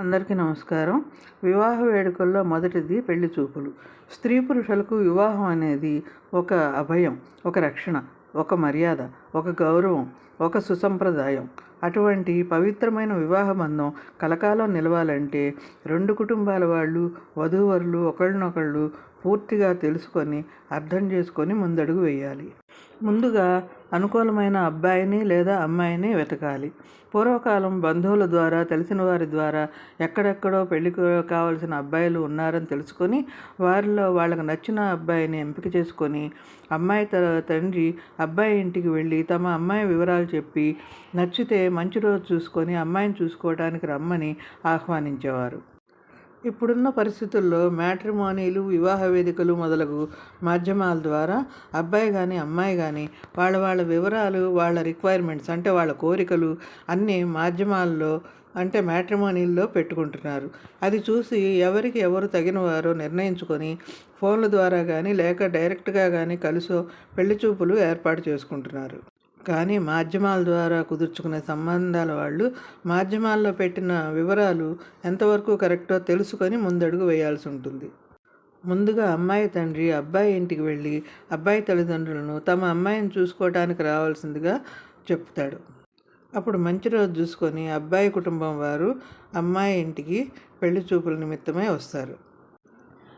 అందరికీ నమస్కారం. వివాహ వేడుకల్లో మొదటిది పెళ్లి చూపులు. స్త్రీ పురుషులకు వివాహం అనేది ఒక అభయం, ఒక రక్షణ, ఒక మర్యాద, ఒక గౌరవం, ఒక సుసంప్రదాయం. అటువంటి పవిత్రమైన వివాహ బంధం కలకాలం నిలవాలంటే రెండు కుటుంబాల వాళ్ళు, వధూవరులు ఒకళ్ళనొకళ్ళు పూర్తిగా తెలుసుకొని అర్థం చేసుకొని ముందడుగు వేయాలి. ముందుగా అనుకూలమైన అబ్బాయిని లేదా అమ్మాయిని వెతకాలి. పూర్వకాలం బంధువుల ద్వారా, తెలిసిన వారి ద్వారా ఎక్కడెక్కడో పెళ్లికి కావాల్సిన అబ్బాయిలు ఉన్నారని తెలుసుకొని వారిలో వాళ్ళకి నచ్చిన అబ్బాయిని ఎంపిక చేసుకొని అమ్మాయి తండ్రి అబ్బాయి ఇంటికి వెళ్ళి తమ అమ్మాయి వివరాలు చెప్పి నచ్చితే మంచి రోజు చూసుకొని అమ్మాయిని చూసుకోవడానికి రమ్మని ఆహ్వానించేవారు. ఇప్పుడున్న పరిస్థితుల్లో మ్యాట్రిమోనీలు, వివాహ వేదికలు మొదలగు మాధ్యమాల ద్వారా అబ్బాయి కానీ అమ్మాయి కానీ వాళ్ళ వివరాలు, వాళ్ళ రిక్వైర్మెంట్స్ అంటే వాళ్ళ కోరికలు అన్నీ మాధ్యమాల్లో అంటే మ్యాట్రిమోనీల్లో పెట్టుకుంటున్నారు. అది చూసి ఎవరికి ఎవరు తగినవారో నిర్ణయించుకొని ఫోన్ల ద్వారా కానీ లేక డైరెక్ట్గా కానీ కలిసో పెళ్లి చూపులు ఏర్పాటు చేసుకుంటున్నారు. కానీ మాధ్యమాల ద్వారా కుదుర్చుకునే సంబంధాల వాళ్ళు మాధ్యమాల్లో పెట్టిన వివరాలు ఎంతవరకు కరెక్టో తెలుసుకొని ముందడుగు వేయాల్సి ఉంటుంది. ముందుగా అమ్మాయి తండ్రి అబ్బాయి ఇంటికి వెళ్ళి అబ్బాయి తల్లిదండ్రులను తమ అమ్మాయిని చూసుకోవడానికి రావాల్సిందిగా చెప్తాడు. అప్పుడు మంచి రోజు చూసుకొని అబ్బాయి కుటుంబం వారు అమ్మాయి ఇంటికి పెళ్లి చూపుల నిమిత్తమై వస్తారు.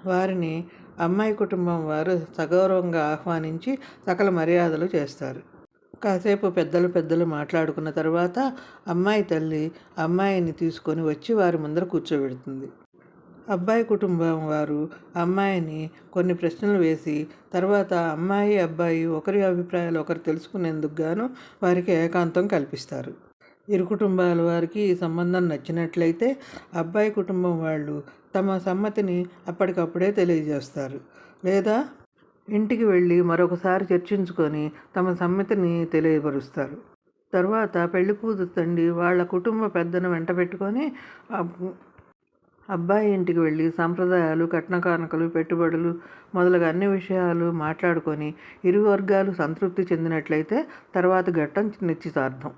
వారిని అమ్మాయి కుటుంబం వారు సగౌరవంగా ఆహ్వానించి సకల మర్యాదలు చేస్తారు. కాసేపు పెద్దలు మాట్లాడుకున్న తర్వాత అమ్మాయి తల్లి అమ్మాయిని తీసుకొని వచ్చి వారి ముందర కూర్చోబెడుతుంది. అబ్బాయి కుటుంబం వారు అమ్మాయిని కొన్ని ప్రశ్నలు వేసి తర్వాత అమ్మాయి అబ్బాయి ఒకరి అభిప్రాయాలు ఒకరు తెలుసుకునేందుకు గాను వారికి ఏకాంతం కల్పిస్తారు. ఇరు కుటుంబాల వారికి ఈ సంబంధం నచ్చినట్లయితే అబ్బాయి కుటుంబం వాళ్ళు తమ సమ్మతిని అప్పటికప్పుడే తెలియజేస్తారు. లేదా ఇంటికి వెళ్ళి మరొకసారి చర్చించుకొని తమ సమ్మతిని తెలియపరుస్తారు. తర్వాత పెళ్లి కూతురు తండ్రి వాళ్ళ కుటుంబ పెద్దను వెంట పెట్టుకొని అబ్బాయి ఇంటికి వెళ్ళి సంప్రదాయాలు, కట్న కానుకలు, పెట్టుబడులు మొదలగు అన్ని విషయాలు మాట్లాడుకొని ఇరు వర్గాలు సంతృప్తి చెందినట్లయితే తర్వాత ఘట్టం నిశ్చితార్థం.